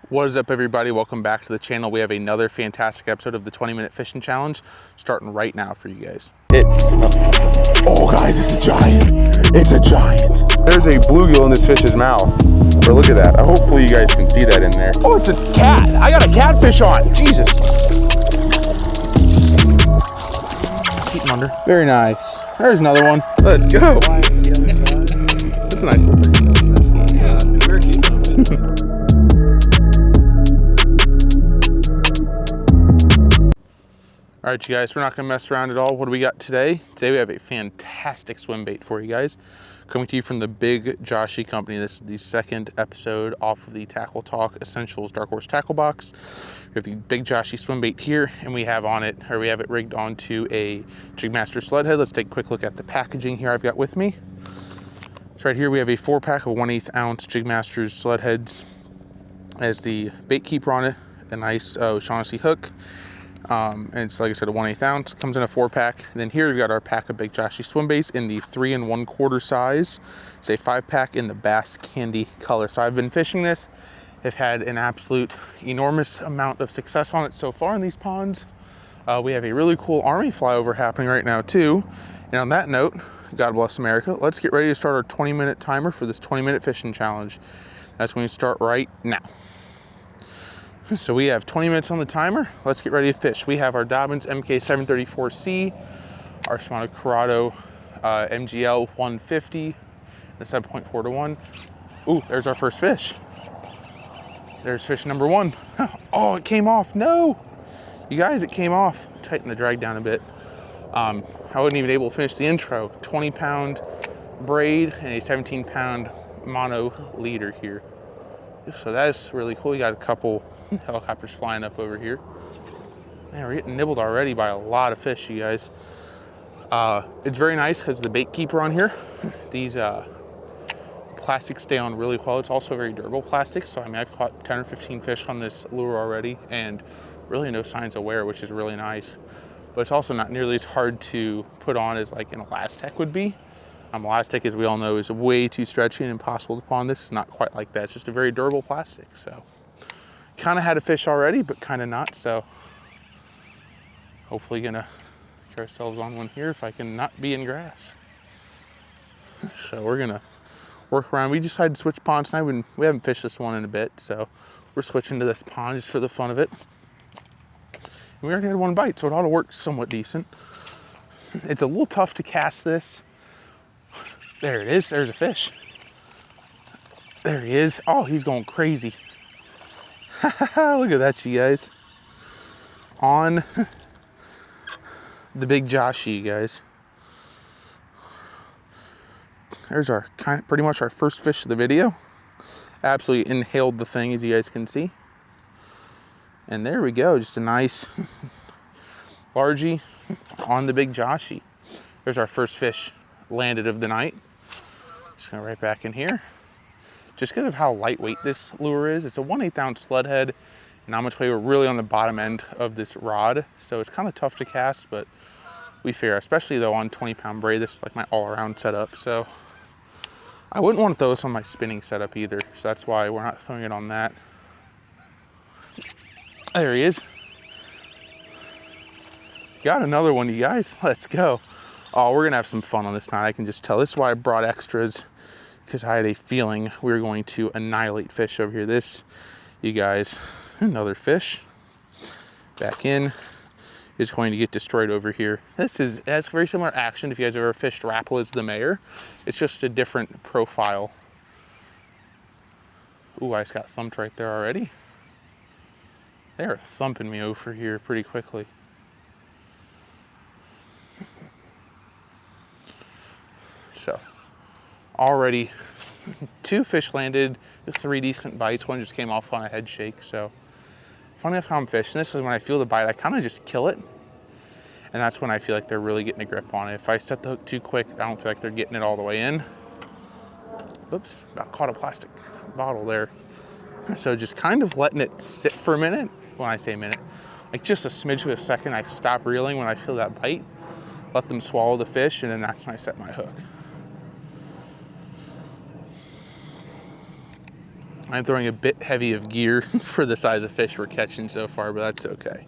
What is up, everybody? Welcome back to the channel. We have another fantastic episode of the 20-minute fishing challenge starting right now for you guys. Oh guys, it's a giant. It's a giant. There's a bluegill in this fish's mouth. Or look at that. Hopefully you guys can see that in there. Oh, it's a cat. I got a catfish on. Jesus. Keep them under. Very nice. There's another one. Let's go. That's a nice little thing. Yeah, we're keeping them. All right, you guys, we're not gonna mess around at all. What do we got today? Today we have a fantastic swim bait for you guys. Coming to you from the Big Joshy Company. This is the second episode off of the Tackle Talk Essentials Dark Horse Tackle Box. We have the Big Joshy swim bait here, and we have it rigged onto a Jigmaster sled head. Let's take a quick look at the packaging here I've got with me. So right here we have a 4-pack of 1/8 ounce Jigmaster's sled heads as the bait keeper on it, a nice O'Shaughnessy hook. And it's, like I said, a 1/8 ounce, comes in a 4-pack. And then here we've got our pack of Big Joshy swim baits in the 3 1/4 size. It's a 5-pack in the Bass Candy color. So I've been fishing this. I've had an absolute enormous amount of success on it so far in these ponds. We have a really cool Army flyover happening right now too. And on that note, God bless America, let's get ready to start our 20-minute timer for this 20-minute fishing challenge. That's going to start right now. So we have 20 minutes on the timer. Let's get ready to fish. We have our Dobbins MK734C, our Shimano Corrado MGL 150, the 7.4 to 1. Ooh, there's our first fish. There's fish number 1. Oh, it came off. No, you guys, it came off. Tighten the drag down a bit. I wasn't even able to finish the intro. 20-pound braid and a 17-pound mono leader here. So that's really cool. You got a couple helicopters flying up over here. Man, we're getting nibbled already by a lot of fish, you guys. It's very nice because the bait keeper on here, these plastics stay on really well. It's also very durable plastic. So I mean, I've caught 10 or 15 fish on this lure already and really no signs of wear, which is really nice. But it's also not nearly as hard to put on as like an Elastec would be. Elastic, as we all know, is way too stretchy and impossible to put on. This is not quite like that. It's just a very durable plastic. So kind of had a fish already, but kind of not. So hopefully gonna get ourselves on one here if I can not be in grass. So we're gonna work around. We decided to switch ponds tonight. We haven't fished this one in a bit, so we're switching to this pond just for the fun of it. And we already had one bite, so it ought to work somewhat decent. It's a little tough to cast this. There it is. There's a fish. There he is. Oh, he's going crazy. Look at that, you guys. On the Big Joshy, you guys. There's our pretty much our first fish of the video. Absolutely inhaled the thing, as you guys can see. And there we go. Just a nice largie on the Big Joshy. There's our first fish landed of the night. Just gonna right back in here. Just because of how lightweight this lure is, it's a 1/8 ounce sled head, and how much weight we're really on the bottom end of this rod. So it's kind of tough to cast, but we figure, especially though on 20-pound braid, this is like my all-around setup. So I wouldn't want to throw this on my spinning setup either. So that's why we're not throwing it on that. There he is. Got another one, you guys. Let's go. Oh, we're gonna have some fun on this night. I can just tell. This is why I brought extras, because I had a feeling we were going to annihilate fish over here. This, you guys, another fish. Back in, is going to get destroyed over here. It has very similar action if you guys have ever fished Rapalas the Mayor. It's just a different profile. Ooh, I just got thumped right there already. They're thumping me over here pretty quickly. So already 2 fish landed, 3 decent bites. One just came off on a head shake. So funny enough how I'm fishing this is when I feel the bite, I kind of just kill it. And that's when I feel like they're really getting a grip on it. If I set the hook too quick, I don't feel like they're getting it all the way in. Oops, about caught a plastic bottle there. So just kind of letting it sit for a minute. When I say a minute, like just a smidge of a second, I stop reeling when I feel that bite. Let them swallow the fish, and then that's when I set my hook. I'm throwing a bit heavy of gear for the size of fish we're catching so far, but that's okay.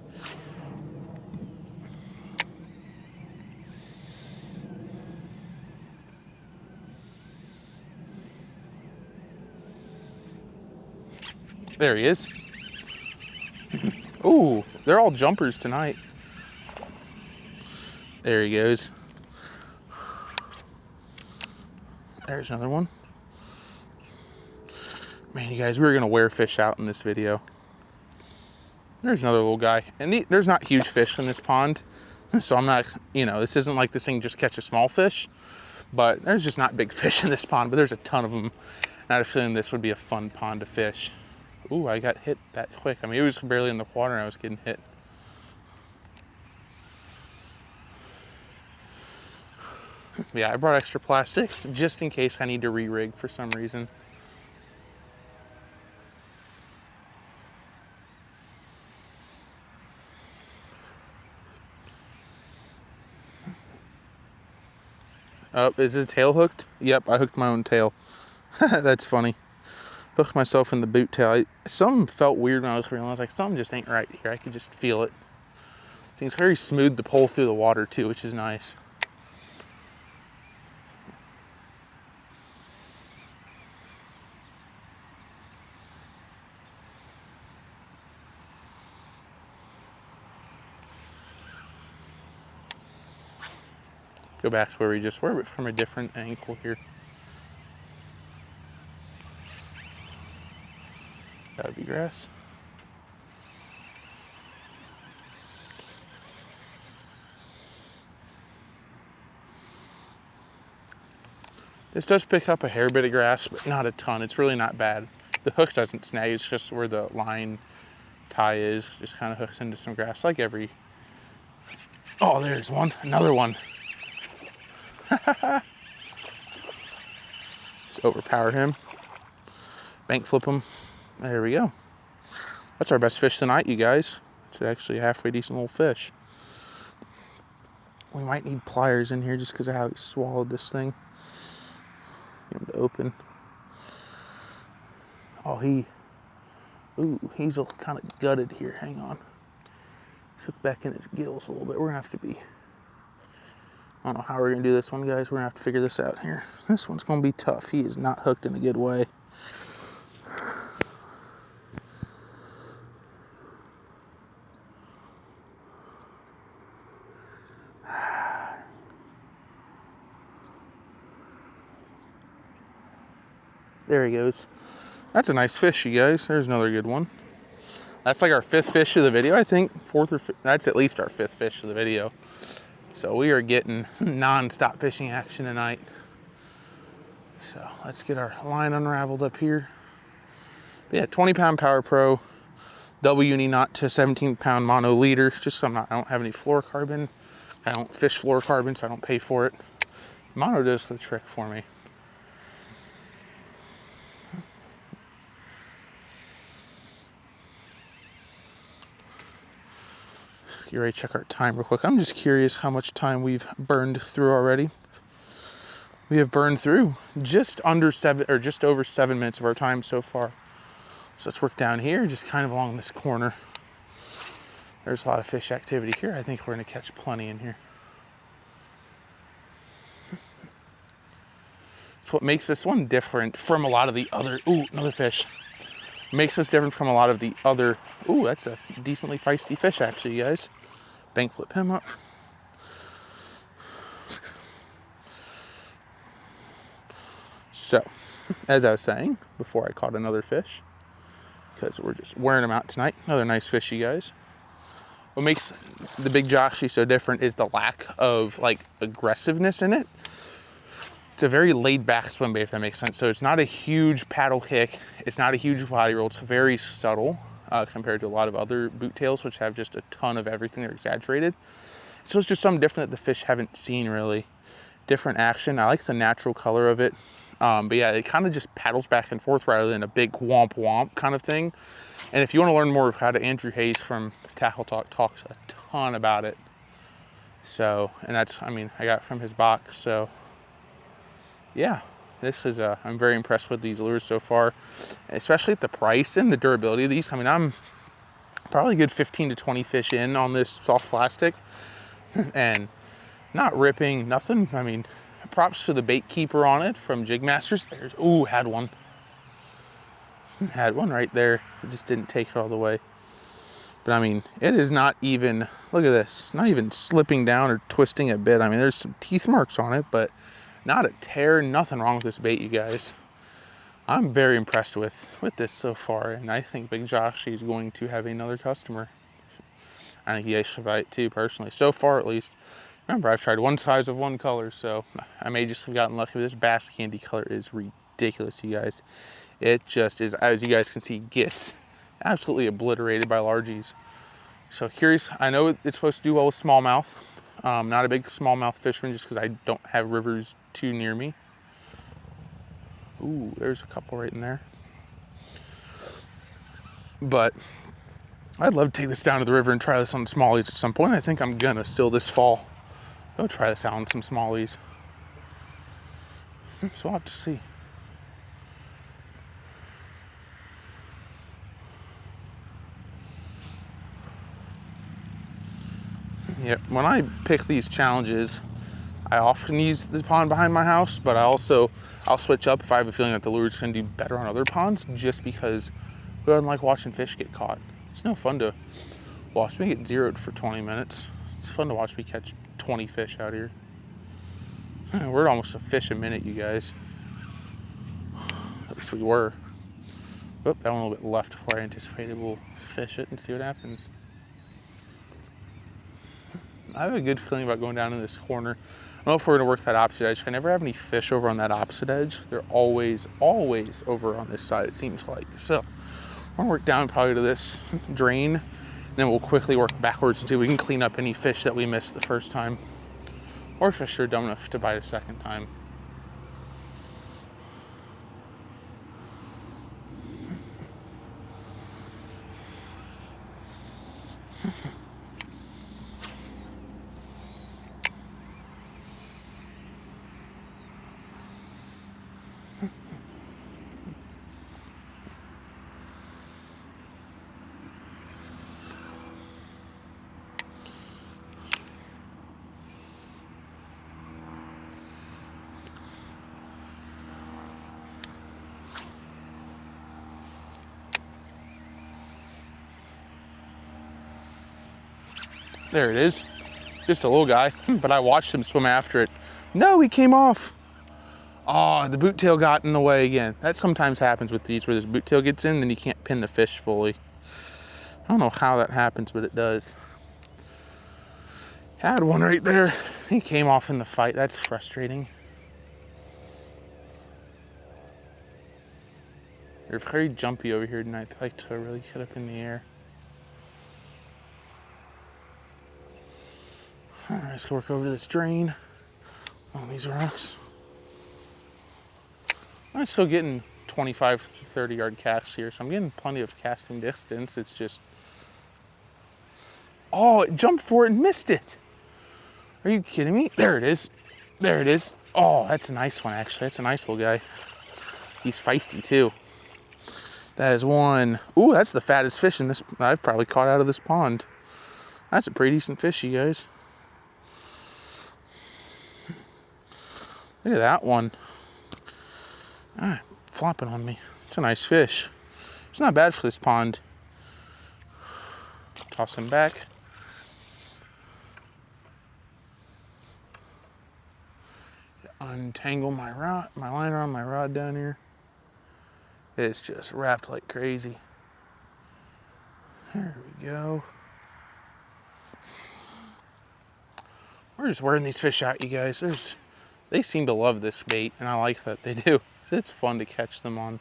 There he is. Ooh, they're all jumpers tonight. There he goes. There's another one. Man, you guys, we were gonna wear fish out in this video. There's another little guy. And there's not huge fish in this pond. So I'm not, this isn't like this thing just catches small fish. But there's just not big fish in this pond, but there's a ton of them. And I had a feeling this would be a fun pond to fish. Ooh, I got hit that quick. I mean, it was barely in the water and I was getting hit. Yeah, I brought extra plastics just in case I need to re-rig for some reason. Oh, is the tail hooked? Yep, I hooked my own tail. That's funny. Hooked myself in the boot tail. Something felt weird when I was reeling. I was like, something just ain't right here. I could just feel it. It's very smooth to pull through the water too, which is nice. Go back to where we just were, but from a different angle here. That would be grass. This does pick up a hair bit of grass, but not a ton. It's really not bad. The hook doesn't snag, it's just where the line tie is. Just kind of hooks into some grass like every... Oh, there's one, another one. Just overpower him. Bank flip him. There we go. That's our best fish tonight, you guys. It's actually a halfway decent little fish. We might need pliers in here just because of how he swallowed this thing. Get him to open. Oh, he's kind of gutted here. Hang on. He's hooked back in his gills a little bit. We're going to have to be... I don't know how we're going to do this one, guys. We're going to have to figure this out here. This one's going to be tough. He is not hooked in a good way. There he goes. That's a nice fish, you guys. There's another good one. That's like our 5th fish of the video, I think. 4th or 5th. That's at least our 5th fish of the video. So we are getting non-stop fishing action tonight. So let's get our line unraveled up here. But yeah, 20-pound Power Pro, double uni knot to 17-pound mono leader. Just so I don't have any fluorocarbon. I don't fish fluorocarbon, so I don't pay for it. Mono does the trick for me. Get ready to check our time real quick. I'm just curious how much time we've burned through already. We have burned through just under 7 or just over 7 minutes of our time so far. So let's work down here, just kind of along this corner. There's a lot of fish activity here. I think we're going to catch plenty in here. It's what makes this one different from a lot of the other. Ooh, another fish. Makes us different from a lot of the other. Ooh, that's a decently feisty fish, actually, you guys. Bank flip him up. So, as I was saying before I caught another fish, because we're just wearing them out tonight. Another nice fish, you guys. What makes the Big Joshie so different is the lack of like aggressiveness in it. It's a very laid back swim bait, if that makes sense. So it's not a huge paddle kick. It's not a huge body roll. It's very subtle compared to a lot of other boot tails, which have just a ton of everything. They're exaggerated. So it's just something different that the fish haven't seen really. Different action. I like the natural color of it. But yeah, it kind of just paddles back and forth rather than a big womp womp kind of thing. And if you want to learn more of how to, Andrew Hayes from Tackle Talk talks a ton about it. So, and that's, I mean, I got from his box. So yeah, This is I'm very impressed with these lures so far, especially at the price and the durability of these. I mean, I'm probably a good 15 to 20 fish in on this soft plastic and not ripping, nothing. I mean, props to the bait keeper on it from Jig Masters. There's, ooh, had one right there. It just didn't take it all the way. But I mean, it is not even, look at this, not even slipping down or twisting a bit. I mean, there's some teeth marks on it, but not a tear, nothing wrong with this bait, you guys. I'm very impressed with this so far, and I think Big Joshy is going to have another customer. I think you guys should buy it too, personally. So far, at least. Remember, I've tried one size of one color, so I may just have gotten lucky with this. Bass Candy color is ridiculous, you guys. It just is, as you guys can see, gets absolutely obliterated by largies. So curious, I know it's supposed to do well with smallmouth. Not a big smallmouth fisherman just because I don't have rivers too near me. Ooh, there's a couple right in there. But I'd love to take this down to the river and try this on smallies at some point. I think I'm gonna still this fall. Go try this out on some smallies. So we'll have to see. Yeah, when I pick these challenges, I often use the pond behind my house, but I'll switch up if I have a feeling that the lure's gonna do better on other ponds, just because who doesn't like watching fish get caught? It's no fun to watch me get zeroed for 20 minutes. It's fun to watch me catch 20 fish out here. We're at almost a fish a minute, you guys. At least we were. Oh, that one a little bit left before I anticipated. We'll fish it and see what happens. I have a good feeling about going down in this corner. I don't know if we're gonna work that opposite edge. I never have any fish over on that opposite edge. They're always over on this side, it seems like. So we're gonna work down probably to this drain, and then we'll quickly work backwards and see if we can clean up any fish that we missed the first time, or fish are dumb enough to bite a second time. There it is. Just a little guy, but I watched him swim after it. No, he came off. Oh, the boot tail got in the way again. That sometimes happens with these, where this boot tail gets in, then you can't pin the fish fully. I don't know how that happens, but it does. Had one right there. He came off in the fight. That's frustrating. They're very jumpy over here tonight. They like to really get up in the air. All right, let's work over to this drain on these rocks. I'm still getting 25 to 30 yard casts here, so I'm getting plenty of casting distance. It's just, oh, it jumped for it and missed it. Are you kidding me? There it is. There it is. Oh, that's a nice one, actually. That's a nice little guy. He's feisty too. That is one. Ooh, that's the fattest fish in this I've probably caught out of this pond. That's a pretty decent fish, you guys. Look at that one. Ah, flopping on me. It's a nice fish. It's not bad for this pond. Toss him back. Untangle my rod, my liner on my rod down here. It's just wrapped like crazy. There we go. We're just wearing these fish out, you guys. They seem to love this bait, and I like that they do. It's fun to catch them on.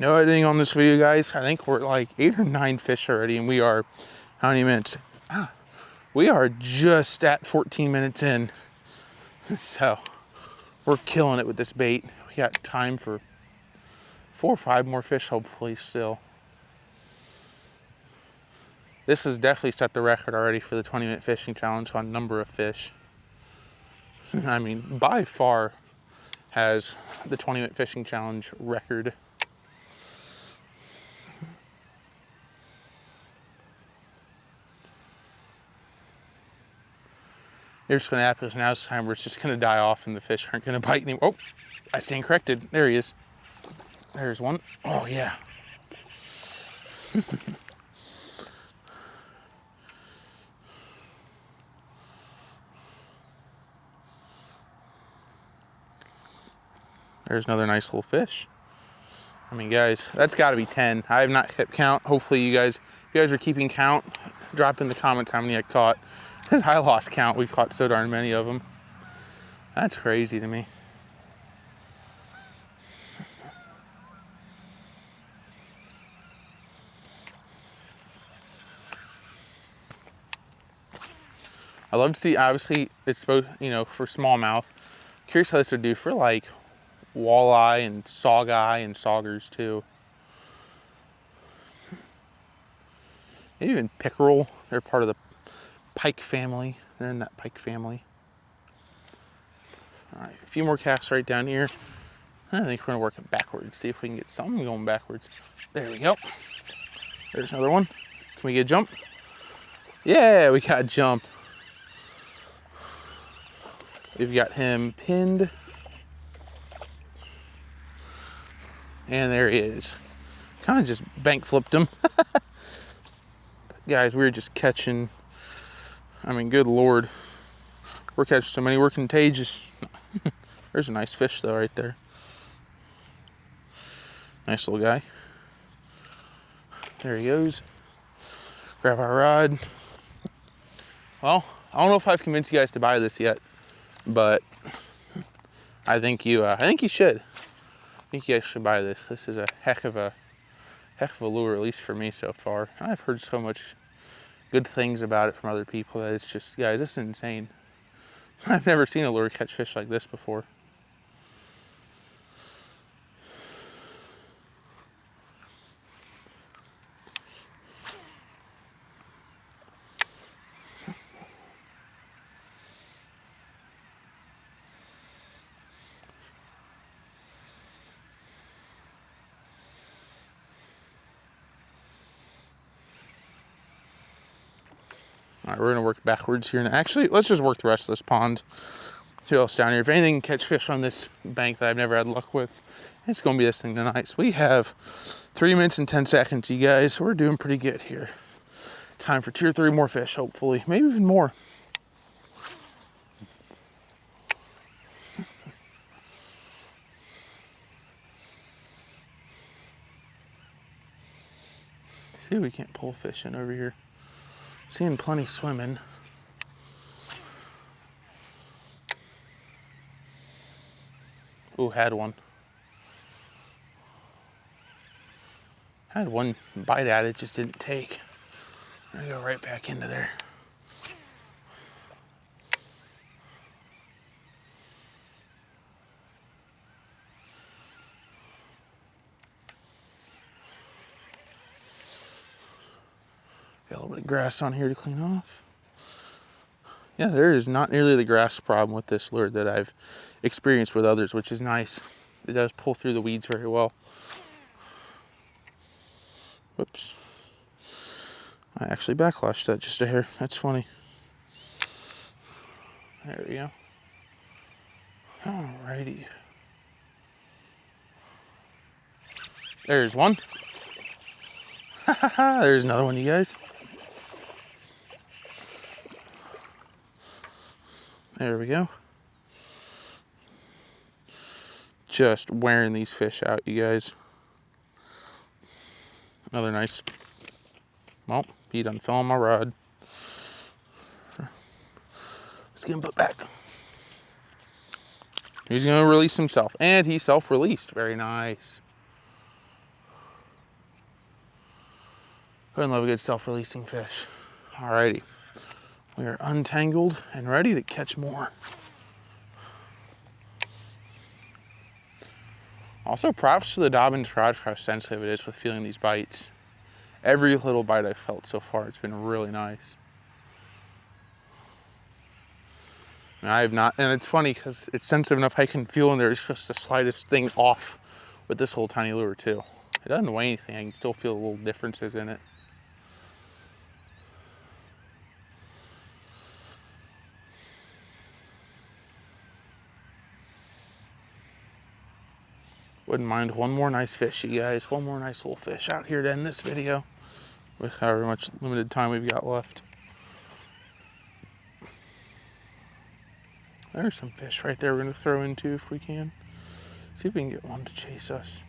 No editing on this video, guys. I think we're at like 8 or 9 fish already, and we are, how many minutes? We are just at 14 minutes in. So we're killing it with this bait. We got time for 4 or 5 more fish, hopefully, still. This has definitely set the record already for the 20-minute fishing challenge on number of fish. I mean, by far has the 20-minute fishing challenge record. They're just going to happen, because now it's time where it's just going to die off and the fish aren't going to bite anymore. Oh, I stand corrected. There he is. There's one. Oh, yeah. There's another nice little fish. I mean, guys, that's got to be 10. I have not kept count. Hopefully you guys, if you guys are keeping count, drop in the comments how many I caught. Because I lost count. We've caught so darn many of them. That's crazy to me. I love to see, obviously, it's supposed, you know, for smallmouth. Curious how this would do for like walleye and saugeye and saugers too. Maybe even pickerel. They're part of the pike family. They're in that pike family. All right, a few more casts right down here. I think we're gonna work it backwards. See if we can get something going backwards. There we go. There's another one. Can we get a jump? Yeah, we got a jump. We've got him pinned. And there he is. Kind of just bank flipped him. But guys, we're just catching, I mean, good Lord. We're catching so many, we're contagious. There's a nice fish though right there. Nice little guy. There he goes. Grab our rod. Well, I don't know if I've convinced you guys to buy this yet, but I think you should. I think you guys should buy this. This is a heck of a lure, at least for me so far. I've heard so much good things about it from other people that it's just, guys, this is insane. I've never seen a lure catch fish like this before. All right, we're gonna work backwards here. And actually, let's just work the rest of this pond. See what else down here. If anything can catch fish on this bank that I've never had luck with, it's gonna be this thing tonight. So we have 3 minutes and 10 seconds, you guys. So we're doing pretty good here. Time for 2 or 3 more fish, hopefully. Maybe even more. See if we can't pull fish in over here. Seeing plenty swimming. Ooh, had one. Had one bite at it, just didn't take. I'm gonna go right back into there. Got a little bit of grass on here to clean off. Yeah, there is not nearly the grass problem with this lure that I've experienced with others, which is nice. It does pull through the weeds very well. Whoops. I actually backlashed that just a hair. That's funny. There we go. Alrighty. There's one. There's another one, you guys. There we go. Just wearing these fish out, you guys. Another nice. Well, he done fell on my rod. Let's get him put back. He's gonna release himself, and he self-released. Very nice. Who doesn't love a good self-releasing fish? Alrighty. We are untangled and ready to catch more. Also, props to the Dobbins rod for how sensitive it is with feeling these bites. Every little bite I've felt so far, it's been really nice. And I have not, and it's funny because it's sensitive enough I can feel when there's just the slightest thing off with this little tiny lure too. It doesn't weigh anything, I can still feel little differences in it. Wouldn't mind one more nice fish, you guys. One more nice little fish out here to end this video with however much limited time we've got left. There's some fish right there we're gonna throw into if we can. See if we can get one to chase us.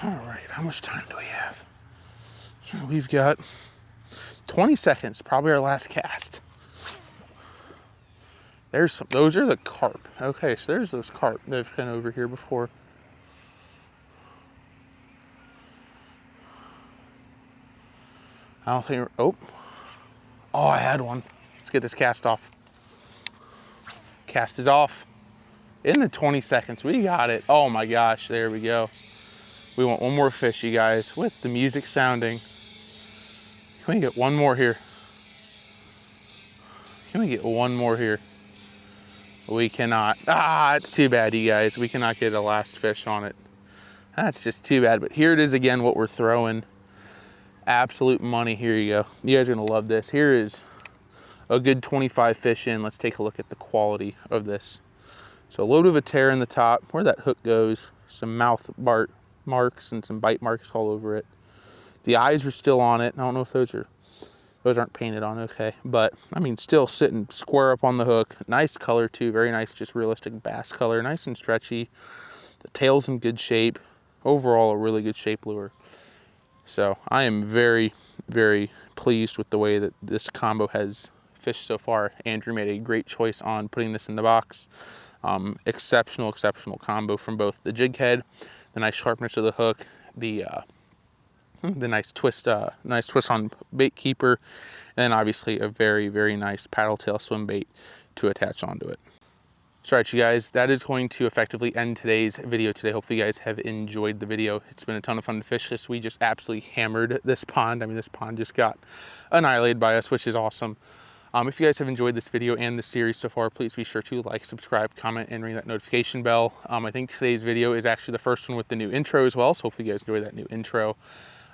All right, how much time do we have? We've got 20 seconds, probably our last cast. There's some, those are the carp. Okay, so there's those carp that have been over here before. I don't think, oh, I had one. Let's get this cast off. Cast is off. In the 20 seconds, we got it. Oh my gosh, there we go. We want one more fish, you guys, with the music sounding. Can we get one more here? Can we get one more here? We cannot. It's too bad, you guys. We cannot get a last fish on it. That's just too bad, but here it is again, what we're throwing. Absolute money, here you go. You guys are gonna love this. Here is a good 25 fish in. Let's take a look at the quality of this. So a little bit of a tear in the top, where that hook goes, some mouth marks and some bite marks all over it. The eyes are still on it. I don't know if those aren't painted on, okay. But I mean, still sitting square up on the hook. Nice color too, very nice, just realistic bass color, nice and stretchy. The tail's in good shape. Overall, a really good shape lure. So I am very, very pleased with the way that this combo has fished so far. Andrew made a great choice on putting this in the box. Exceptional combo from both the jig head, the nice sharpness of the hook, the nice twist on bait keeper, and obviously a very, very nice paddle tail swim bait to attach onto it. So, all right, you guys, that is going to effectively end today's video today. Hopefully you guys have enjoyed the video. It's been a ton of fun to fish this. We just absolutely hammered this pond. I mean, this pond just got annihilated by us, which is awesome. If you guys have enjoyed this video and the series so far, please be sure to like, subscribe, comment, and ring that notification bell. I think today's video is actually the first one with the new intro as well, so hopefully you guys enjoy that new intro.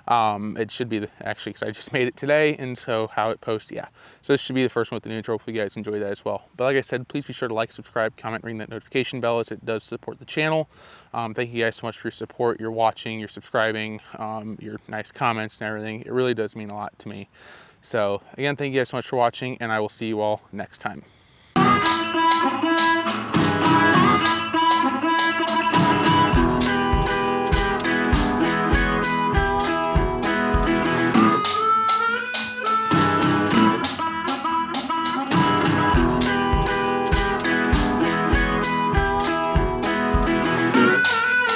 It should be actually, because I just made it today, and so how it posts, yeah. So this should be the first one with the new intro. Hopefully you guys enjoy that as well. But like I said, please be sure to like, subscribe, comment, ring that notification bell, as it does support the channel. Thank you guys so much for your support, your watching, your subscribing, your nice comments and everything. It really does mean a lot to me. So again, thank you guys so much for watching, and I will see you all next time.